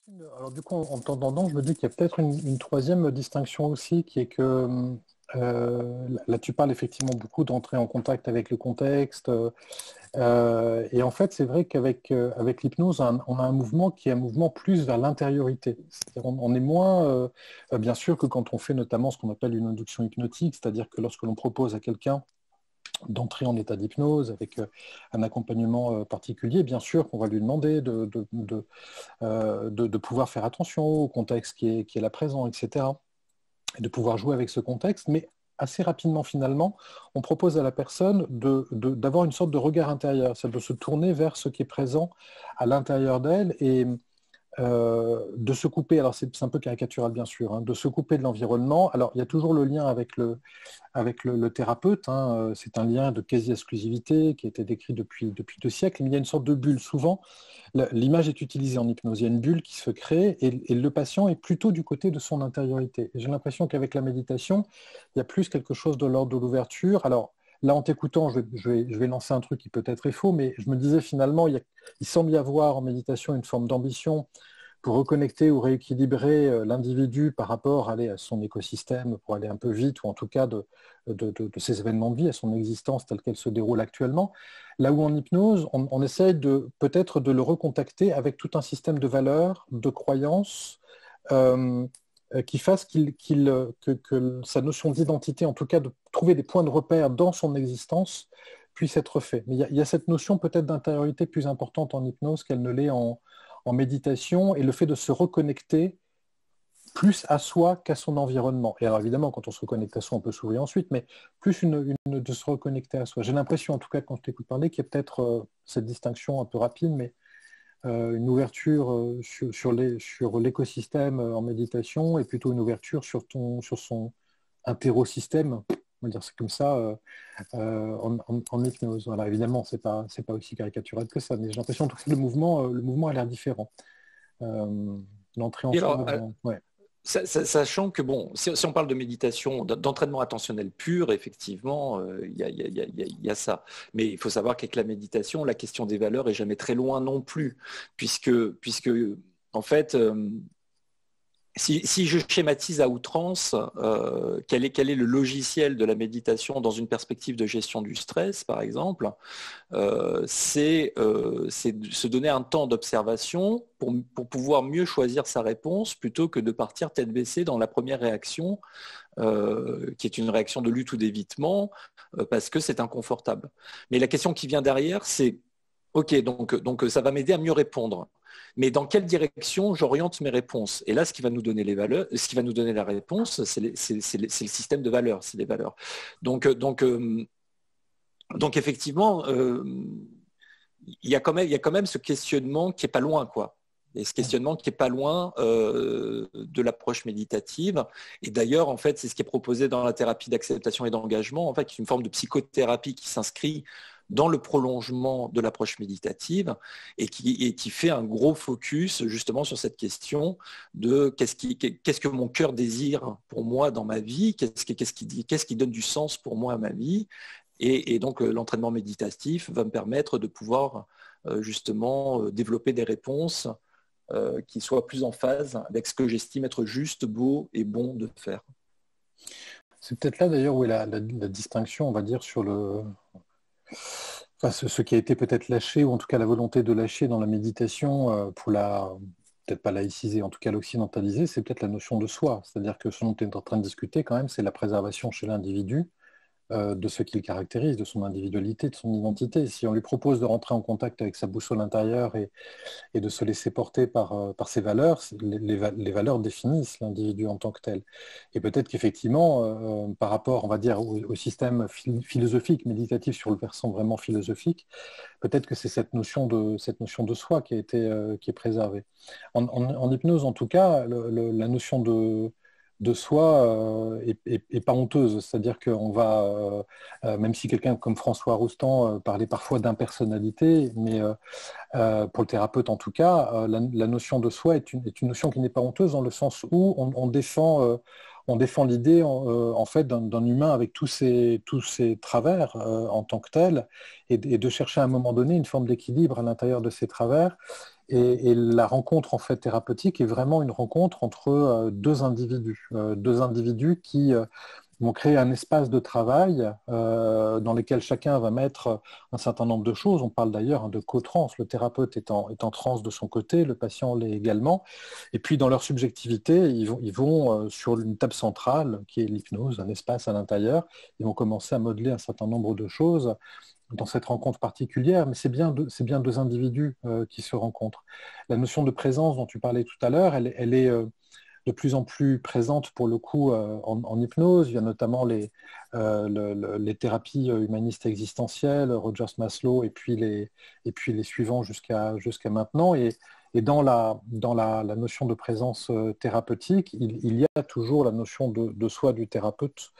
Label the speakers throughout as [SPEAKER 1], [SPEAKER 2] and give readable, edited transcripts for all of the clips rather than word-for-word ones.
[SPEAKER 1] Alors du coup, en t'entendant, je me dis qu'il y a peut-être une troisième distinction aussi, qui est que là, tu parles effectivement beaucoup d'entrer en contact avec le contexte. Et en fait, c'est vrai avec l'hypnose, on a un mouvement qui est un mouvement plus vers l'intériorité. C'est-à-dire, on est moins, bien sûr, que quand on fait notamment ce qu'on appelle une induction hypnotique, c'est-à-dire que lorsque l'on propose à quelqu'un d'entrer en état d'hypnose avec un accompagnement particulier, bien sûr qu'on va lui demander de pouvoir faire attention au contexte qui est là présent, etc. Et de pouvoir jouer avec ce contexte, mais assez rapidement finalement, on propose à la personne d'avoir une sorte de regard intérieur, c'est de se tourner vers ce qui est présent à l'intérieur d'elle et de se couper, alors c'est un peu caricatural bien sûr, hein, de se couper de l'environnement. Alors il y a toujours le lien avec le thérapeute, hein, c'est un lien de quasi-exclusivité qui a été décrit depuis 2 siècles, mais il y a une sorte de bulle. Souvent, l'image est utilisée en hypnose. Il y a une bulle qui se crée et le patient est plutôt du côté de son intériorité. Et j'ai l'impression qu'avec la méditation, il y a plus quelque chose de l'ordre de l'ouverture. Alors là, en t'écoutant, je vais lancer un truc qui peut-être est faux, mais je me disais finalement, il semble y avoir en méditation une forme d'ambition pour reconnecter ou rééquilibrer l'individu par rapport à son écosystème, pour aller un peu vite, ou en tout cas de ses événements de vie, à son existence telle qu'elle se déroule actuellement. Là où en hypnose, on essaye peut-être de le recontacter avec tout un système de valeurs, de croyances, euh, qui fasse que sa notion d'identité, en tout cas de trouver des points de repère dans son existence, puisse être fait. Mais il y a cette notion peut-être d'intériorité plus importante en hypnose qu'elle ne l'est en méditation, et le fait de se reconnecter plus à soi qu'à son environnement. Et alors évidemment, quand on se reconnecte à soi, on peut s'ouvrir ensuite, mais plus de se reconnecter à soi. J'ai l'impression, en tout cas, quand je t'écoute parler, qu'il y a peut-être cette distinction un peu rapide, mais une ouverture sur l'écosystème en méditation et plutôt une ouverture sur son intérosystème, on va dire c'est comme ça, en hypnose. Voilà, évidemment, c'est pas aussi caricatural que ça, mais j'ai l'impression en tout cas que le mouvement a l'air différent. Euh, L'entrée en
[SPEAKER 2] Et
[SPEAKER 1] soi.
[SPEAKER 2] alors,
[SPEAKER 1] Ouais.
[SPEAKER 2] sachant que, bon, si on parle de méditation, d'entraînement attentionnel pur, effectivement, il y a ça. Mais il faut savoir qu'avec la méditation, la question des valeurs est jamais très loin non plus, puisque en fait, si je schématise à outrance, quel est le logiciel de la méditation dans une perspective de gestion du stress, par exemple, c'est de se donner un temps d'observation pour pouvoir mieux choisir sa réponse plutôt que de partir tête baissée dans la première réaction, qui est une réaction de lutte ou d'évitement, parce que c'est inconfortable. Mais la question qui vient derrière, c'est, OK, donc ça va m'aider à mieux répondre. Mais dans quelle direction j'oriente mes réponses? Et là, ce qui va nous donner les valeurs, ce qui va nous donner la réponse, c'est le système de valeurs, c'est les valeurs. Donc effectivement, il y a quand même ce questionnement qui est pas loin, quoi. Et ce questionnement qui est pas loin de l'approche méditative. Et d'ailleurs, en fait, c'est ce qui est proposé dans la thérapie d'acceptation et d'engagement, en fait, qui est une forme de psychothérapie qui s'inscrit dans le prolongement de l'approche méditative et qui fait un gros focus justement sur cette question de qu'est-ce que mon cœur désire pour moi dans ma vie, qu'est-ce qui donne du sens pour moi à ma vie. Et donc, l'entraînement méditatif va me permettre de pouvoir justement développer des réponses qui soient plus en phase avec ce que j'estime être juste, beau et bon de faire.
[SPEAKER 1] C'est peut-être là d'ailleurs où est la distinction, on va dire, sur enfin, ce qui a été peut-être lâché, ou en tout cas la volonté de lâcher dans la méditation pour peut-être pas laïciser, en tout cas l'occidentaliser, c'est peut-être la notion de soi. C'est-à-dire que ce dont tu es en train de discuter quand même, c'est la préservation chez l'individu de ce qui le caractérise, de son individualité, de son identité. Si on lui propose de rentrer en contact avec sa boussole intérieure et de se laisser porter par ses valeurs, les valeurs définissent l'individu en tant que tel. Et peut-être qu'effectivement, par rapport, on va dire, au système philosophique, méditatif sur le versant vraiment philosophique, peut-être que c'est cette notion de soi qui est préservée. En hypnose, en tout cas, la notion de soi est pas honteuse. C'est-à-dire qu'on va, même si quelqu'un comme François Roustan parlait parfois d'impersonnalité, mais pour le thérapeute en tout cas, la notion de soi est une notion qui n'est pas honteuse dans le sens où on défend l'idée en fait d'un humain avec tous ses travers en tant que tel, et de chercher à un moment donné une forme d'équilibre à l'intérieur de ces travers, Et la rencontre en fait thérapeutique est vraiment une rencontre entre deux individus qui vont créer un espace de travail dans lequel chacun va mettre un certain nombre de choses. On parle d'ailleurs de co-trans. Le thérapeute est en transe de son côté, le patient l'est également. Et puis dans leur subjectivité, ils vont sur une table centrale qui est l'hypnose, un espace à l'intérieur. Ils vont commencer à modeler un certain nombre de choses dans cette rencontre particulière, mais c'est bien deux individus qui se rencontrent. La notion de présence dont tu parlais tout à l'heure, elle est de plus en plus présente pour le coup en hypnose. Il y a notamment les thérapies humanistes existentielles, Rogers Maslow, et puis les suivants jusqu'à maintenant. Et dans la notion de présence thérapeutique, il y a toujours la notion de soi du thérapeute,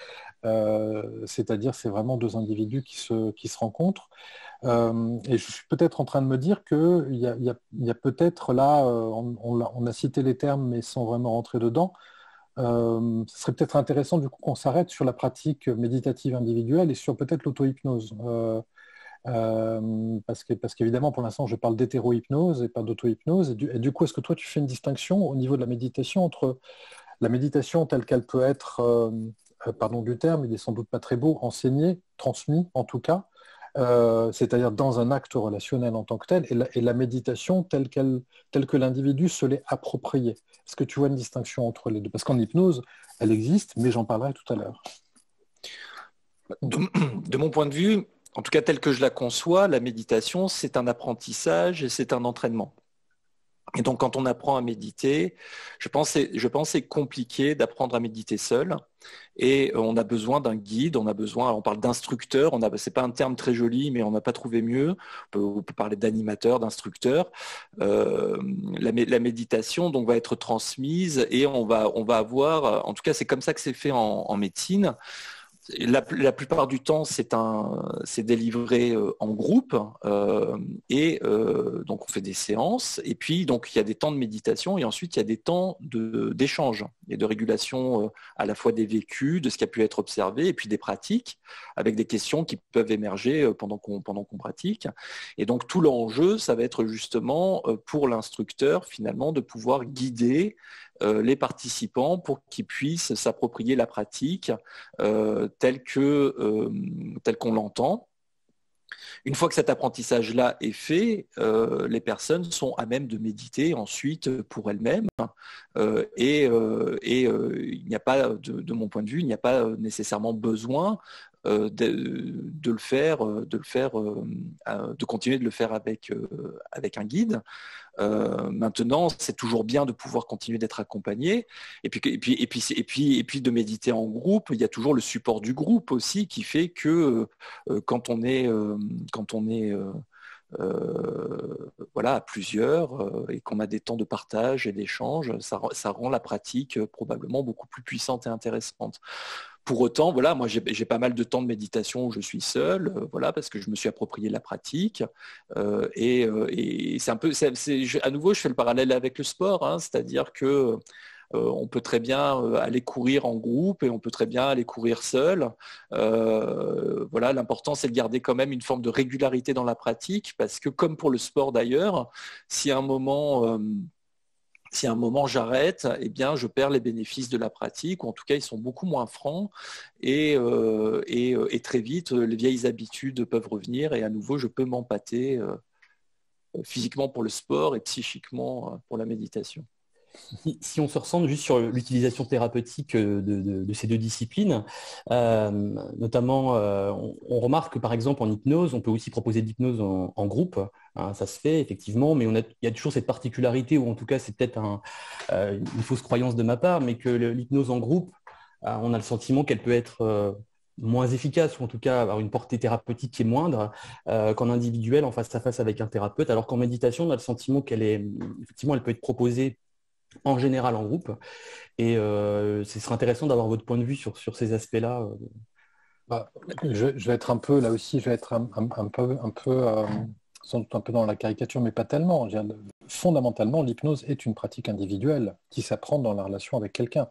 [SPEAKER 1] c'est-à-dire c'est vraiment deux individus qui se rencontrent. Et je suis peut-être en train de me dire qu'il y a peut-être là, on a cité les termes mais sans vraiment rentrer dedans, ce serait peut-être intéressant du coup qu'on s'arrête sur la pratique méditative individuelle et sur peut-être l'auto-hypnose. Parce qu'évidemment, pour l'instant, je parle d'hétéro-hypnose et pas d'auto-hypnose. Et du coup, est-ce que toi, tu fais une distinction au niveau de la méditation entre la méditation telle qu'elle peut être, pardon du terme, il est sans doute pas très beau, enseignée, transmise en tout cas, c'est-à-dire dans un acte relationnel en tant que tel, et la méditation telle que l'individu se l'est appropriée. Est-ce que tu vois une distinction entre les deux? Parce qu'en hypnose, elle existe, mais j'en parlerai tout à l'heure.
[SPEAKER 2] De mon point de vue, en tout cas tel que je la conçois, la méditation, c'est un apprentissage et c'est un entraînement. Et donc, quand on apprend à méditer, je pense que c'est compliqué d'apprendre à méditer seul. Et on a besoin d'un guide, on parle d'instructeur, c'est pas un terme très joli, mais on n'a pas trouvé mieux. On peut parler d'animateur, d'instructeur. La méditation donc va être transmise et on va avoir, en tout cas c'est comme ça que c'est fait en médecine. La plupart du temps, c'est délivré en groupe et donc on fait des séances et puis donc il y a des temps de méditation et ensuite il y a des temps d'échange et de régulation à la fois des vécus, de ce qui a pu être observé et puis des pratiques avec des questions qui peuvent émerger pendant qu'on pratique. Et donc tout l'enjeu, ça va être justement pour l'instructeur finalement de pouvoir guider les participants pour qu'ils puissent s'approprier la pratique telle qu'on l'entend. Une fois que cet apprentissage-là est fait, les personnes sont à même de méditer ensuite pour elles-mêmes. Il n'y a pas, de mon point de vue, il n'y a pas nécessairement besoin de continuer de le faire avec un guide. Maintenant, c'est toujours bien de pouvoir continuer d'être accompagné. Et puis de méditer en groupe. Il y a toujours le support du groupe aussi qui fait que quand on est à plusieurs et qu'on a des temps de partage et d'échange, ça rend la pratique probablement beaucoup plus puissante et intéressante. Pour autant, voilà, moi j'ai pas mal de temps de méditation où je suis seul, parce que je me suis approprié la pratique. Et c'est un peu, à nouveau, je fais le parallèle avec le sport, hein, c'est-à-dire que on peut très bien aller courir en groupe et on peut très bien aller courir seul. L'important c'est de garder quand même une forme de régularité dans la pratique parce que comme pour le sport d'ailleurs, si à un moment j'arrête, eh bien, je perds les bénéfices de la pratique, ou en tout cas, ils sont beaucoup moins francs, et très vite, les vieilles habitudes peuvent revenir, et à nouveau, je peux m'empâter physiquement pour le sport et psychiquement pour la méditation.
[SPEAKER 3] Si on se ressent juste sur l'utilisation thérapeutique de ces deux disciplines, notamment, on remarque que par exemple en hypnose, on peut aussi proposer de l'hypnose en groupe, hein, ça se fait effectivement, mais il y a toujours cette particularité, ou en tout cas c'est peut-être une fausse croyance de ma part, mais que l'hypnose en groupe, on a le sentiment qu'elle peut être moins efficace, ou en tout cas avoir une portée thérapeutique qui est moindre qu'en individuel, en face à face avec un thérapeute, alors qu'en méditation, on a le sentiment effectivement, elle peut être proposée en général en groupe. Et ce serait intéressant d'avoir votre point de vue sur ces aspects-là.
[SPEAKER 1] Je vais être un peu, là aussi, je vais être un peu sans doute un peu dans la caricature, mais pas tellement. Je veux dire, fondamentalement, l'hypnose est une pratique individuelle qui s'apprend dans la relation avec quelqu'un.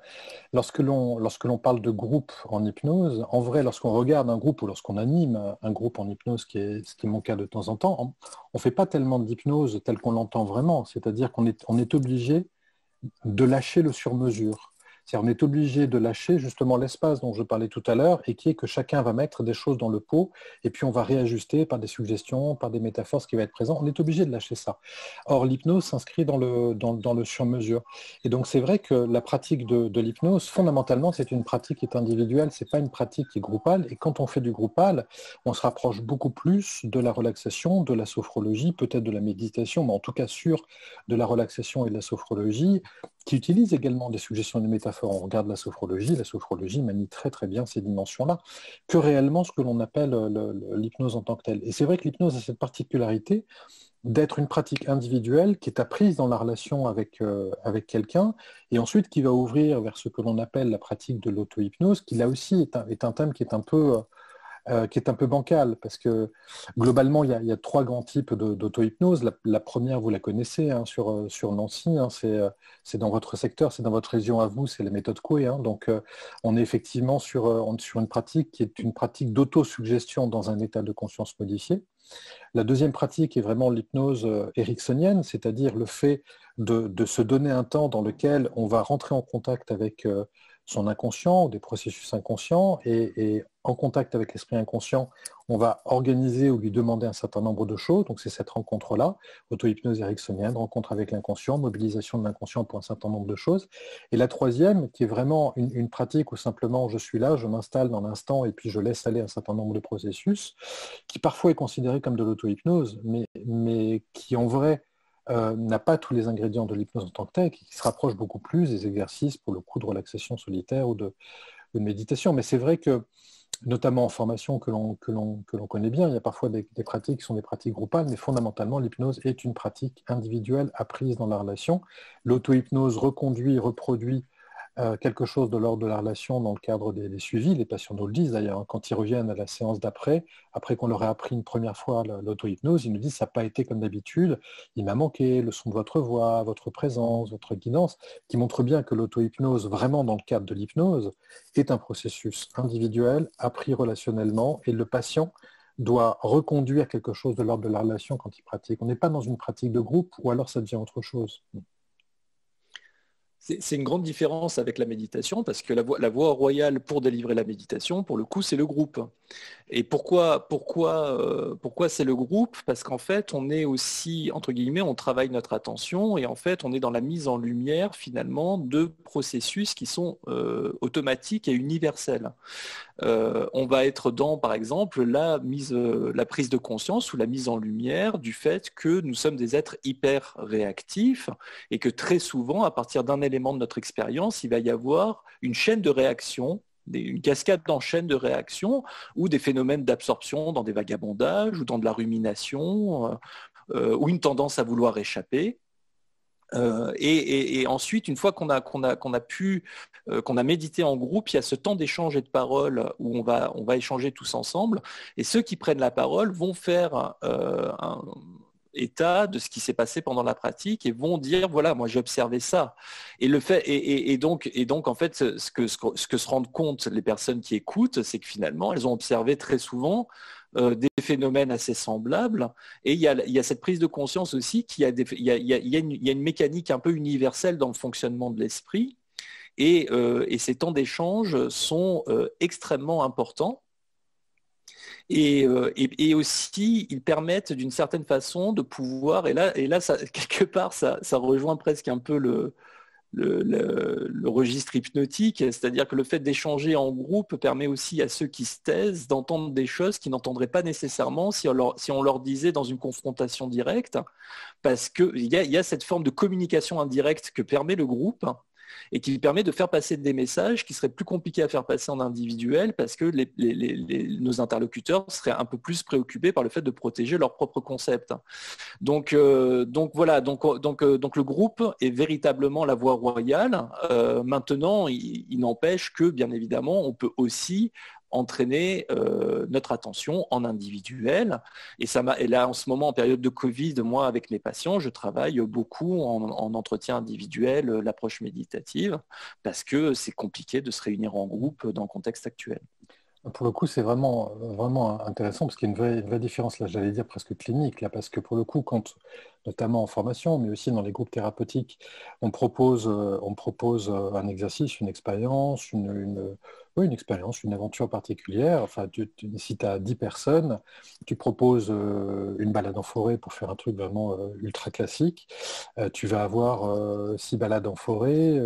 [SPEAKER 1] Lorsque l'on parle de groupe en hypnose, en vrai, lorsqu'on regarde un groupe ou lorsqu'on anime un groupe en hypnose, ce qui est mon cas de temps en temps, on ne fait pas tellement d'hypnose telle qu'on l'entend vraiment. C'est-à-dire on est obligé de lâcher le sur-mesure. C'est-à-dire on est obligé de lâcher justement l'espace dont je parlais tout à l'heure et qui est que chacun va mettre des choses dans le pot et puis on va réajuster par des suggestions, par des métaphores, ce qui va être présent. On est obligé de lâcher ça. Or, l'hypnose s'inscrit dans le sur-mesure. Et donc, c'est vrai que la pratique de l'hypnose, fondamentalement, c'est une pratique qui est individuelle, c'est pas une pratique qui est groupale. Et quand on fait du groupal, on se rapproche beaucoup plus de la relaxation, de la sophrologie, peut-être de la méditation, mais en tout cas sûr de la relaxation et de la sophrologie, qui utilise également des suggestions et des métaphores. On regarde la sophrologie manie très très bien ces dimensions-là, que réellement ce que l'on appelle l'hypnose en tant que telle. Et c'est vrai que l'hypnose a cette particularité d'être une pratique individuelle qui est apprise dans la relation avec quelqu'un, et ensuite qui va ouvrir vers ce que l'on appelle la pratique de l'auto-hypnose, qui là aussi est un thème qui est un peu bancal, parce que globalement, il y a trois grands types d'auto-hypnose. La première, vous la connaissez sur Nancy, c'est dans votre secteur, c'est dans votre région à vous, c'est la méthode Coué. Donc, on est effectivement sur une pratique qui est une pratique d'auto-suggestion dans un état de conscience modifié. La deuxième pratique est vraiment l'hypnose ericksonienne, c'est-à-dire le fait de se donner un temps dans lequel on va rentrer en contact avec son inconscient, des processus inconscients, et en contact avec l'esprit inconscient, on va organiser ou lui demander un certain nombre de choses. Donc c'est cette rencontre-là, auto-hypnose ericksonienne, rencontre avec l'inconscient, mobilisation de l'inconscient pour un certain nombre de choses. Et la troisième, qui est vraiment une pratique où simplement je suis là, je m'installe dans l'instant et puis je laisse aller un certain nombre de processus, qui parfois est considérée comme de l'auto-hypnose, mais qui en vrai n'a pas tous les ingrédients de l'hypnose en tant que telle, qui se rapproche beaucoup plus des exercices pour le coup de relaxation solitaire ou de méditation. Mais c'est vrai que, notamment en formation que l'on connaît bien, il y a parfois des pratiques qui sont des pratiques groupales, mais fondamentalement, l'hypnose est une pratique individuelle apprise dans la relation. L'auto-hypnose reconduit, reproduit quelque chose de l'ordre de la relation dans le cadre des suivis. Les patients nous le disent d'ailleurs, quand ils reviennent à la séance d'après, après qu'on leur ait appris une première fois l'auto-hypnose, ils nous disent ça n'a pas été comme d'habitude, il m'a manqué le son de votre voix, votre présence, votre guidance, qui montre bien que l'auto-hypnose, vraiment dans le cadre de l'hypnose, est un processus individuel, appris relationnellement, et le patient doit reconduire quelque chose de l'ordre de la relation quand il pratique. On n'est pas dans une pratique de groupe, ou alors ça devient autre chose.
[SPEAKER 2] C'est une grande différence avec la méditation, parce que la voie royale pour délivrer la méditation, pour le coup, c'est le groupe. Et pourquoi c'est le groupe? Parce qu'en fait, on est aussi, entre guillemets, on travaille notre attention, et en fait, on est dans la mise en lumière, finalement, de processus qui sont automatiques et universels. On va être dans, par exemple, la prise de conscience ou la mise en lumière du fait que nous sommes des êtres hyper réactifs et que très souvent, à partir d'un élément de notre expérience, il va y avoir une chaîne de réactions, une cascade en chaîne de réactions ou des phénomènes d'absorption dans des vagabondages ou dans de la rumination ou une tendance à vouloir échapper. Et ensuite, une fois qu'on a médité en groupe, il y a ce temps d'échange et de parole où on va échanger tous ensemble. Et ceux qui prennent la parole vont faire un état de ce qui s'est passé pendant la pratique et vont dire voilà, moi j'ai observé ça. Et donc en fait, ce que se rendent compte les personnes qui écoutent, c'est que finalement, elles ont observé très souvent des phénomènes assez semblables. Et il y a cette prise de conscience aussi qu'il y a une mécanique un peu universelle dans le fonctionnement de l'esprit. Et ces temps d'échange sont extrêmement importants. Et aussi, ils permettent d'une certaine façon de pouvoir, et là quelque part, ça rejoint presque un peu le registre hypnotique, c'est-à-dire que le fait d'échanger en groupe permet aussi à ceux qui se taisent d'entendre des choses qu'ils n'entendraient pas nécessairement si on leur disait dans une confrontation directe, parce qu'il y a cette forme de communication indirecte que permet le groupe et qui permet de faire passer des messages qui seraient plus compliqués à faire passer en individuel parce que nos interlocuteurs seraient un peu plus préoccupés par le fait de protéger leur propre concept. Donc voilà, donc le groupe est véritablement la voie royale. Maintenant, il n'empêche que, bien évidemment, on peut aussi entraîner notre attention en individuel. Et là, en ce moment, en période de Covid, moi, avec mes patients, je travaille beaucoup en entretien individuel, l'approche méditative, parce que c'est compliqué de se réunir en groupe dans le contexte actuel.
[SPEAKER 1] Pour le coup, c'est vraiment intéressant parce qu'il y a une vraie différence, là, j'allais dire presque clinique, là, parce que pour le coup, notamment en formation, mais aussi dans les groupes thérapeutiques, on propose un exercice, une expérience, une expérience, une aventure particulière. Enfin, si tu as 10 personnes, tu proposes une balade en forêt pour faire un truc vraiment ultra classique. Tu vas avoir 6 balades en forêt,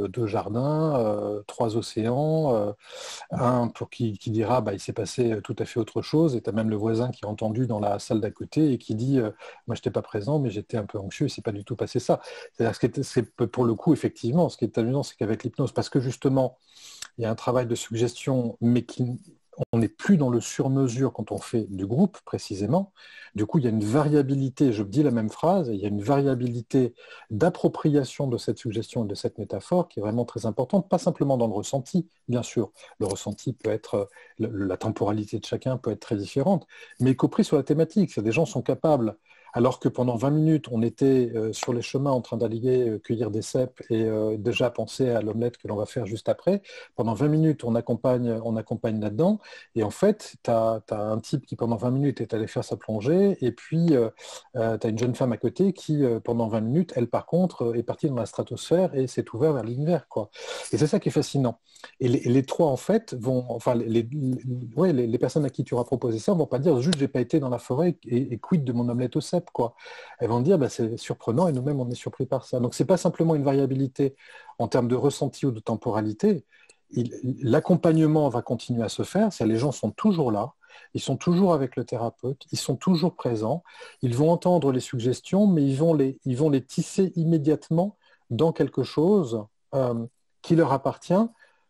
[SPEAKER 1] 2 jardins, 3 océans, un pour qui dira il s'est passé tout à fait autre chose, et tu as même le voisin qui est entendu dans la salle d'à côté et qui dit moi je n'étais pas présent mais j'étais un peu anxieux, c'est pas du tout passé ça. C'est pour le coup effectivement ce qui est amusant, c'est qu'avec l'hypnose, parce que justement il y a un travail de suggestion mais on n'est plus dans le sur-mesure quand on fait du groupe précisément. Du coup, il y a une variabilité, je dis la même phrase, il y a une variabilité d'appropriation de cette suggestion et de cette métaphore qui est vraiment très importante, pas simplement dans le ressenti, bien sûr. Le ressenti peut être, la temporalité de chacun peut être très différente, mais y compris sur la thématique. Des gens sont capables, alors que pendant 20 minutes, on était sur les chemins en train d'aller cueillir des cèpes et déjà penser à l'omelette que l'on va faire juste après. Pendant 20 minutes, on accompagne là-dedans. Et en fait, tu as un type qui, pendant 20 minutes, est allé faire sa plongée. Et puis, tu as une jeune femme à côté qui, pendant 20 minutes, elle, par contre, est partie dans la stratosphère et s'est ouverte vers l'univers, quoi. Et c'est ça qui est fascinant. Et les trois, en fait, enfin, les personnes à qui tu auras proposé ça ne vont pas dire juste, j'ai pas été dans la forêt et quid de mon omelette au cèpe, quoi. Elles vont dire, c'est surprenant et nous-mêmes, on est surpris par ça. Donc, c'est pas simplement une variabilité en termes de ressenti ou de temporalité. L'accompagnement va continuer à se faire, les gens sont toujours là, ils sont toujours avec le thérapeute, ils sont toujours présents, ils vont entendre les suggestions, mais ils vont les tisser immédiatement dans quelque chose qui leur appartient,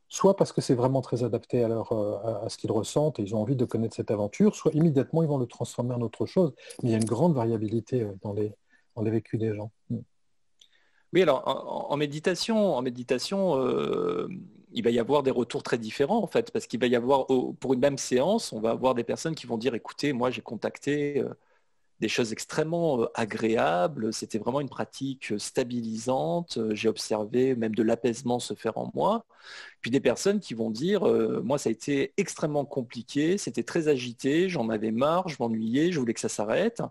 [SPEAKER 1] soit parce que c'est vraiment très adapté à ce qu'ils ressentent et ils ont envie de connaître cette aventure, soit immédiatement ils vont le transformer en autre chose. Mais il y a une grande variabilité dans les vécus des gens.
[SPEAKER 2] Oui, alors en méditation, il va y avoir des retours très différents en fait, parce qu'il va y avoir, pour une même séance, on va avoir des personnes qui vont dire, écoutez, moi j'ai contacté des choses extrêmement agréables, c'était vraiment une pratique stabilisante, j'ai observé même de l'apaisement se faire en moi. Puis des personnes qui vont dire, moi ça a été extrêmement compliqué, c'était très agité, j'en avais marre, je m'ennuyais, je voulais que ça s'arrête.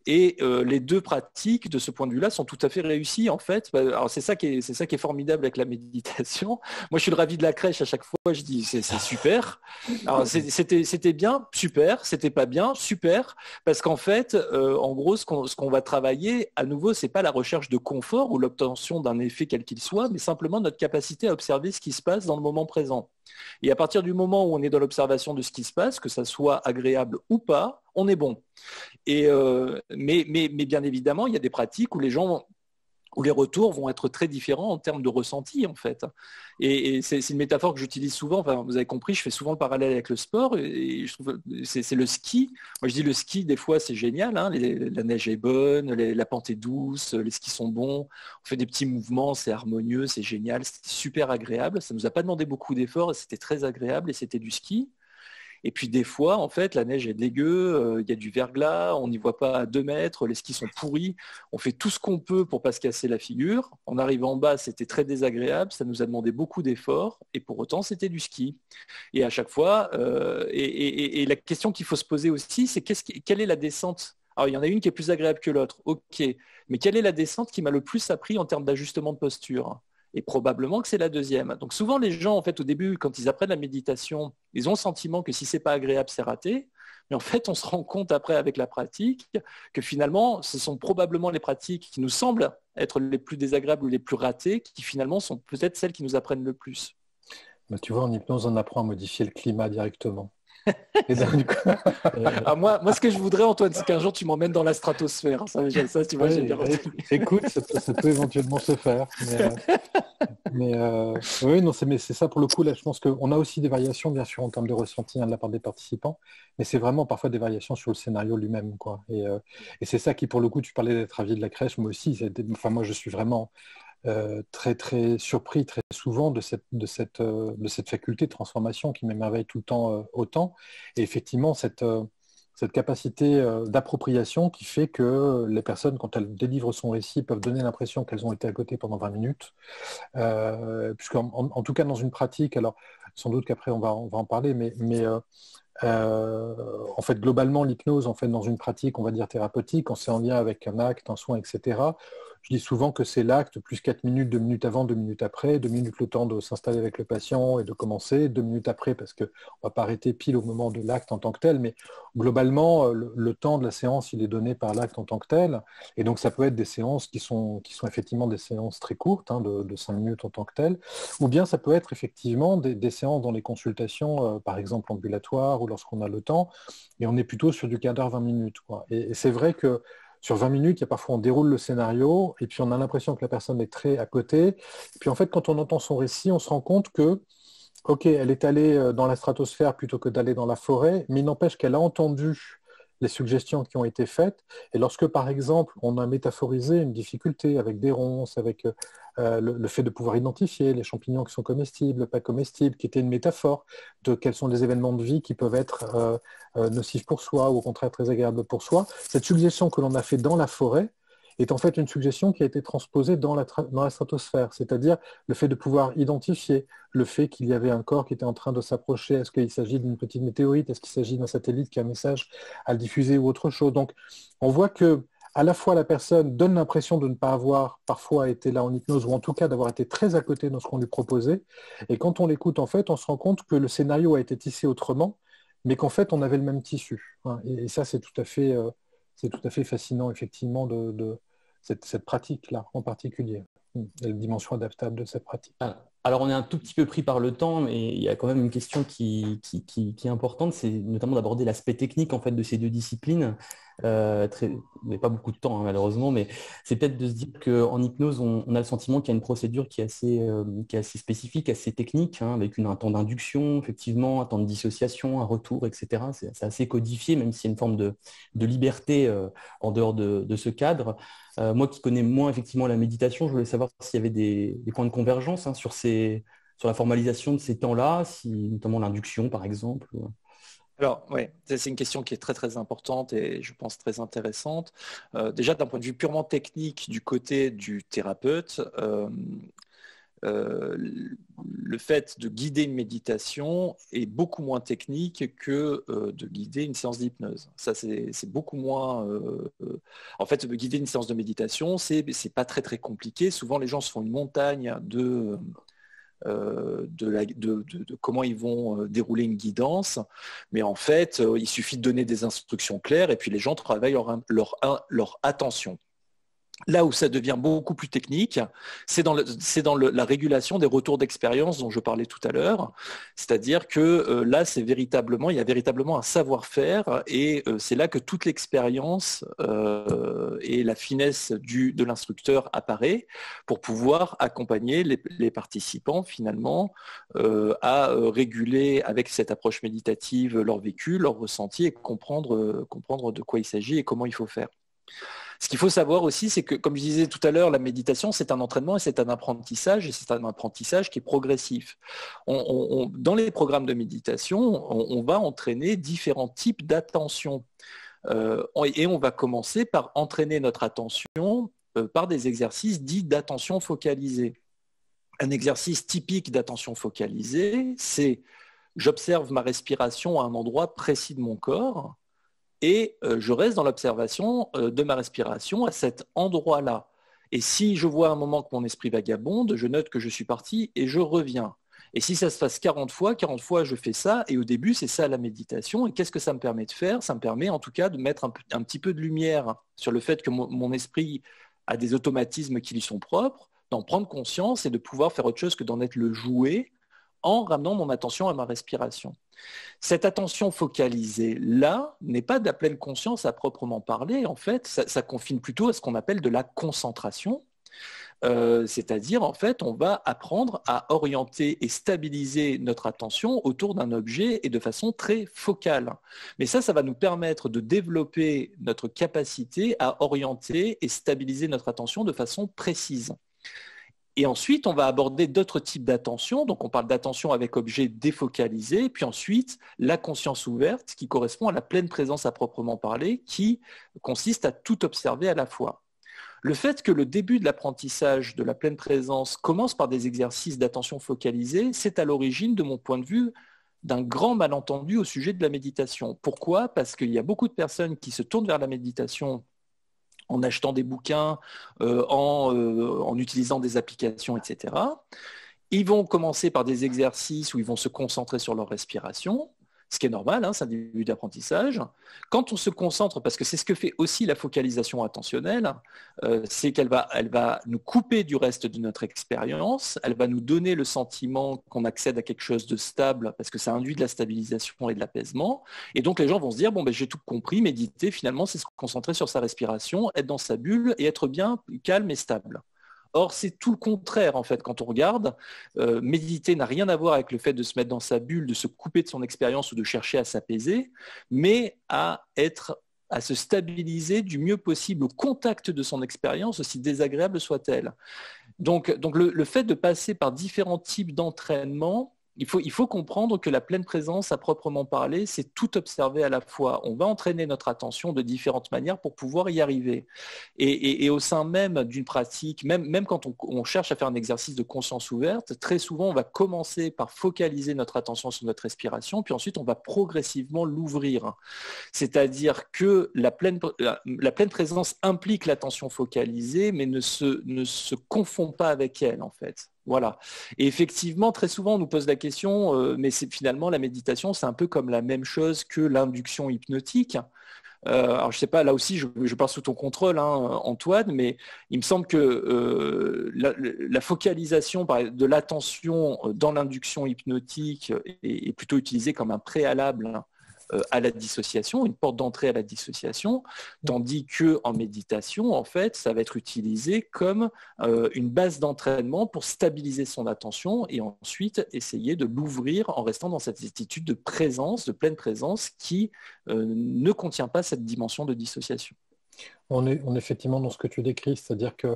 [SPEAKER 2] Et les deux pratiques, de ce point de vue-là, sont tout à fait réussies, en fait. Alors, c'est ça qui est formidable avec la méditation. Moi, je suis le ravi de la crèche à chaque fois. Je dis, c'est super. Alors, c'était bien, super. C'était pas bien, super. Parce qu'en fait, en gros, ce qu'on va travailler, à nouveau, c'est pas la recherche de confort ou l'obtention d'un effet quel qu'il soit, mais simplement notre capacité à observer ce qui se passe dans le moment présent. Et à partir du moment où on est dans l'observation de ce qui se passe, que ça soit agréable ou pas, on est bon. Mais bien évidemment, il y a des pratiques où les retours vont être très différents en termes de ressenti, en fait. Et c'est une métaphore que j'utilise souvent. Enfin, vous avez compris, je fais souvent le parallèle avec le sport. Et je trouve c'est le ski. Moi, je dis le ski, des fois, c'est génial. Hein, la neige est bonne, la pente est douce, les skis sont bons. On fait des petits mouvements, c'est harmonieux, c'est génial, c'est super agréable. Ça ne nous a pas demandé beaucoup d'efforts, c'était très agréable et c'était du ski. Et puis des fois, en fait, la neige est dégueu, il y a du verglas, on n'y voit pas à 2 mètres, les skis sont pourris, on fait tout ce qu'on peut pour pas se casser la figure. On arrive en bas, c'était très désagréable, ça nous a demandé beaucoup d'efforts, et pour autant, c'était du ski. Et à chaque fois, et la question qu'il faut se poser aussi, c'est quelle est la descente? Alors, il y en a une qui est plus agréable que l'autre, ok, mais quelle est la descente qui m'a le plus appris en termes d'ajustement de posture? Et probablement que c'est la deuxième. Donc souvent les gens, en fait, au début, quand ils apprennent la méditation, ils ont le sentiment que si c'est pas agréable, c'est raté. Mais en fait, on se rend compte après avec la pratique que finalement, ce sont probablement les pratiques qui nous semblent être les plus désagréables ou les plus ratées, qui finalement sont peut-être celles qui nous apprennent le plus.
[SPEAKER 1] Mais tu vois, en hypnose, on apprend à modifier le climat directement. Et donc, du coup...
[SPEAKER 2] moi, ce que je voudrais, Antoine, c'est qu'un jour tu m'emmènes dans la stratosphère. Ça, tu vois, j'ai bien retenu.
[SPEAKER 1] Écoute, ça peut éventuellement se faire. Oui, non, c'est ça pour le coup. Là, je pense qu'on a aussi des variations, bien sûr, en termes de ressenti de la part des participants, mais c'est vraiment parfois des variations sur le scénario lui-même, quoi. Et c'est ça qui, pour le coup, tu parlais d'être ravi de la crèche. Moi aussi, enfin, moi, je suis vraiment très très surpris très souvent de cette faculté de transformation qui m'émerveille tout le temps autant. Et effectivement, cette capacité d'appropriation qui fait que les personnes, quand elles délivrent son récit, peuvent donner l'impression qu'elles ont été à côté pendant 20 minutes. En tout cas, dans une pratique, alors sans doute qu'après on va en parler, en fait, globalement, l'hypnose, en fait, dans une pratique, on va dire thérapeutique, quand c'est en lien avec un acte, un soin, etc., je dis souvent que c'est l'acte plus 4 minutes, 2 minutes avant, 2 minutes après, 2 minutes le temps de s'installer avec le patient et de commencer, 2 minutes après, parce qu'on ne va pas arrêter pile au moment de l'acte en tant que tel, mais globalement, le temps de la séance, il est donné par l'acte en tant que tel. Et donc, ça peut être des séances qui sont effectivement des séances très courtes, hein, de 5 minutes en tant que tel, ou bien ça peut être effectivement des séances dans les consultations, par exemple ambulatoires, ou lorsqu'on a le temps, et on est plutôt sur du quart d'heure, 20 minutes, quoi. Et c'est vrai que sur 20 minutes, il y a parfois on déroule le scénario, et puis on a l'impression que la personne est très à côté. Et puis en fait, quand on entend son récit, on se rend compte que, ok, elle est allée dans la stratosphère plutôt que d'aller dans la forêt, mais il n'empêche qu'elle a entendu les suggestions qui ont été faites. Et lorsque, par exemple, on a métaphorisé une difficulté avec des ronces, avec le fait de pouvoir identifier les champignons qui sont comestibles, pas comestibles, qui était une métaphore de quels sont les événements de vie qui peuvent être nocifs pour soi ou au contraire très agréables pour soi, cette suggestion que l'on a fait dans la forêt est en fait une suggestion qui a été transposée dans la stratosphère, c'est-à-dire le fait de pouvoir identifier le fait qu'il y avait un corps qui était en train de s'approcher. Est-ce qu'il s'agit d'une petite météorite? Est-ce qu'il s'agit d'un satellite qui a un message à le diffuser ou autre chose? Donc, on voit que à la fois la personne donne l'impression de ne pas avoir parfois été là en hypnose, ou en tout cas d'avoir été très à côté dans ce qu'on lui proposait. Et quand on l'écoute, en fait, on se rend compte que le scénario a été tissé autrement, mais qu'en fait, on avait le même tissu. Et ça, c'est tout à fait fascinant, effectivement, de cette pratique-là en particulier, la dimension adaptable de cette pratique.
[SPEAKER 3] Alors, on est un tout petit peu pris par le temps, mais il y a quand même une question qui est importante, c'est notamment d'aborder l'aspect technique en fait, de ces deux disciplines. Mais pas beaucoup de temps, hein, malheureusement, mais c'est peut-être de se dire qu'en hypnose, on a le sentiment qu'il y a une procédure qui est assez spécifique, assez technique, hein, avec un temps d'induction, effectivement, un temps de dissociation, un retour, etc. C'est assez codifié, même s'il y a une forme de liberté en dehors de ce cadre. Moi qui connais moins effectivement la méditation, je voulais savoir s'il y avait des points de convergence hein, sur la formalisation de ces temps-là, notamment l'induction par exemple.
[SPEAKER 2] Alors, oui, c'est une question qui est très très importante et je pense très intéressante. Déjà, d'un point de vue purement technique du côté du thérapeute, le fait de guider une méditation est beaucoup moins technique que de guider une séance d'hypnose. Ça, c'est beaucoup moins... En fait, guider une séance de méditation, c'est pas très très compliqué. Souvent, les gens se font une montagne de comment ils vont dérouler une guidance. Mais en fait, il suffit de donner des instructions claires et puis les gens travaillent leur attention. Là où ça devient beaucoup plus technique, c'est dans la régulation des retours d'expérience dont je parlais tout à l'heure. C'est-à-dire que là, il y a véritablement un savoir-faire et c'est là que toute l'expérience et la finesse de l'instructeur apparaît pour pouvoir accompagner les participants finalement à réguler avec cette approche méditative leur vécu, leur ressenti et comprendre de quoi il s'agit et comment il faut faire. Ce qu'il faut savoir aussi, c'est que, comme je disais tout à l'heure, la méditation, c'est un entraînement et c'est un apprentissage, et c'est un apprentissage qui est progressif. Dans les programmes de méditation, on va entraîner différents types d'attention. Et on va commencer par entraîner notre attention par des exercices dits d'attention focalisée. Un exercice typique d'attention focalisée, c'est j'observe ma respiration à un endroit précis de mon corps, et je reste dans l'observation de ma respiration à cet endroit-là. Et si je vois un moment que mon esprit vagabonde, je note que je suis parti et je reviens. Et si ça se passe 40 fois je fais ça, et au début, c'est ça la méditation. Et qu'est-ce que ça me permet de faire? Ça me permet en tout cas de mettre un petit peu de lumière sur le fait que mon esprit a des automatismes qui lui sont propres, d'en prendre conscience et de pouvoir faire autre chose que d'en être le jouet en ramenant mon attention à ma respiration. Cette attention focalisée-là n'est pas de la pleine conscience à proprement parler. En fait, ça confine plutôt à ce qu'on appelle de la concentration. C'est-à-dire, en fait, on va apprendre à orienter et stabiliser notre attention autour d'un objet et de façon très focale. Mais ça va nous permettre de développer notre capacité à orienter et stabiliser notre attention de façon précise. Et ensuite, on va aborder d'autres types d'attention. Donc, on parle d'attention avec objet défocalisé. Puis ensuite, la conscience ouverte qui correspond à la pleine présence à proprement parler, qui consiste à tout observer à la fois. Le fait que le début de l'apprentissage de la pleine présence commence par des exercices d'attention focalisée, c'est à l'origine, de mon point de vue, d'un grand malentendu au sujet de la méditation. Pourquoi ? Parce qu'il y a beaucoup de personnes qui se tournent vers la méditation en achetant des bouquins, en utilisant des applications, etc. Ils vont commencer par des exercices où ils vont se concentrer sur leur respiration, ce qui est normal, hein, c'est un début d'apprentissage. Quand on se concentre, parce que c'est ce que fait aussi la focalisation attentionnelle, c'est qu'elle va nous couper du reste de notre expérience, elle va nous donner le sentiment qu'on accède à quelque chose de stable, parce que ça induit de la stabilisation et de l'apaisement. Et donc les gens vont se dire, bon, ben, j'ai tout compris, méditer, finalement, c'est se concentrer sur sa respiration, être dans sa bulle et être bien calme et stable. Or, c'est tout le contraire, en fait, quand on regarde. Méditer n'a rien à voir avec le fait de se mettre dans sa bulle, de se couper de son expérience ou de chercher à s'apaiser, mais à se stabiliser du mieux possible au contact de son expérience, aussi désagréable soit-elle. Donc le fait de passer par différents types d'entraînement, il faut comprendre que la pleine présence, à proprement parler, c'est tout observer à la fois. On va entraîner notre attention de différentes manières pour pouvoir y arriver. Et au sein même d'une pratique, même quand on cherche à faire un exercice de conscience ouverte, très souvent, on va commencer par focaliser notre attention sur notre respiration, puis ensuite, on va progressivement l'ouvrir. C'est-à-dire que la pleine présence implique l'attention focalisée, mais ne se confond pas avec elle, en fait. Voilà. Et effectivement, très souvent, on nous pose la question, mais finalement, la méditation, c'est un peu comme la même chose que l'induction hypnotique. Alors, je ne sais pas, là aussi, je parle sous ton contrôle, hein, Antoine, mais il me semble que la focalisation de l'attention dans l'induction hypnotique est plutôt utilisée comme un préalable à la dissociation, une porte d'entrée à la dissociation, tandis qu'en méditation, en fait, ça va être utilisé comme une base d'entraînement pour stabiliser son attention et ensuite essayer de l'ouvrir en restant dans cette attitude de présence, de pleine présence qui ne contient pas cette dimension de dissociation.
[SPEAKER 1] On est effectivement dans ce que tu décris, c'est-à-dire que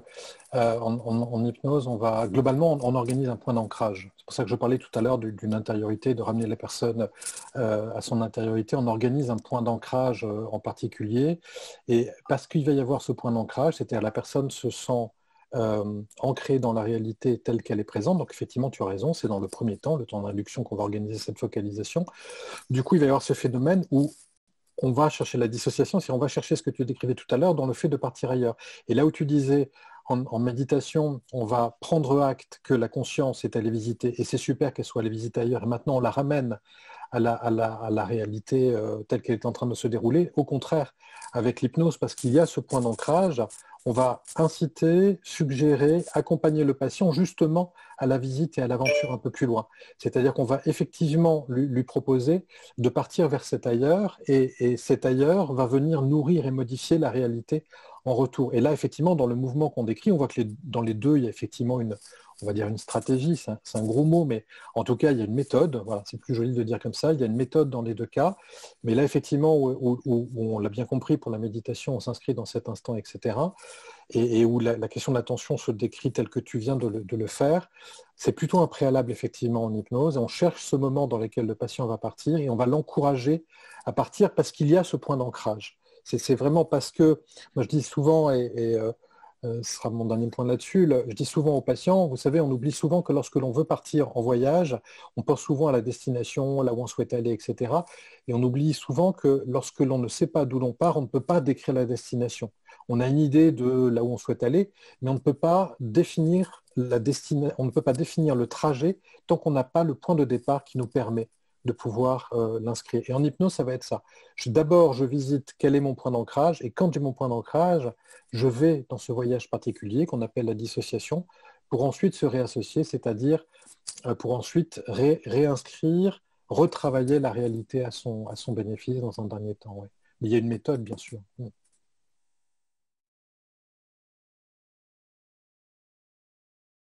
[SPEAKER 1] en hypnose, globalement, on organise un point d'ancrage. C'est pour ça que je parlais tout à l'heure d'une intériorité, de ramener la personne à son intériorité. On organise un point d'ancrage en particulier, et parce qu'il va y avoir ce point d'ancrage, c'est-à-dire la personne se sent ancrée dans la réalité telle qu'elle est présente. Donc effectivement, tu as raison, c'est dans le premier temps, le temps d'induction, qu'on va organiser cette focalisation. Du coup, il va y avoir ce phénomène où on va chercher la dissociation, c'est on va chercher ce que tu décrivais tout à l'heure dans le fait de partir ailleurs. Et là où tu disais, en méditation, on va prendre acte que la conscience est allée visiter, et c'est super qu'elle soit allée visiter ailleurs, et maintenant on la ramène à la réalité telle qu'elle est en train de se dérouler. Au contraire, avec l'hypnose, parce qu'il y a ce point d'ancrage, on va inciter, suggérer, accompagner le patient justement à la visite et à l'aventure un peu plus loin. C'est-à-dire qu'on va effectivement lui proposer de partir vers cet ailleurs, et cet ailleurs va venir nourrir et modifier la réalité en retour. Et là, effectivement, dans le mouvement qu'on décrit, on voit que dans les deux, il y a effectivement on va dire une stratégie, c'est un gros mot, mais en tout cas, il y a une méthode. Voilà, c'est plus joli de dire comme ça. Il y a une méthode dans les deux cas. Mais là, effectivement, où on l'a bien compris, pour la méditation, on s'inscrit dans cet instant, etc. Et où la question de l'attention se décrit telle que tu viens de le faire, c'est plutôt un préalable, effectivement, en hypnose. On cherche ce moment dans lequel le patient va partir et on va l'encourager à partir parce qu'il y a ce point d'ancrage. C'est vraiment parce que, moi je dis souvent, ce sera mon dernier point là-dessus, je dis souvent aux patients, vous savez, on oublie souvent que lorsque l'on veut partir en voyage, on pense souvent à la destination, là où on souhaite aller, etc. Et on oublie souvent que lorsque l'on ne sait pas d'où l'on part, on ne peut pas décrire la destination. On a une idée de là où on souhaite aller, mais on ne peut pas définir on ne peut pas définir le trajet tant qu'on n'a pas le point de départ qui nous permet de pouvoir l'inscrire. Et en hypnose, ça va être ça. D'abord, je visite quel est mon point d'ancrage, et quand j'ai mon point d'ancrage, je vais dans ce voyage particulier qu'on appelle la dissociation, pour ensuite se réassocier, c'est-à-dire pour ensuite réinscrire, retravailler la réalité à son bénéfice dans un dernier temps. Ouais. Mais il y a une méthode, bien sûr.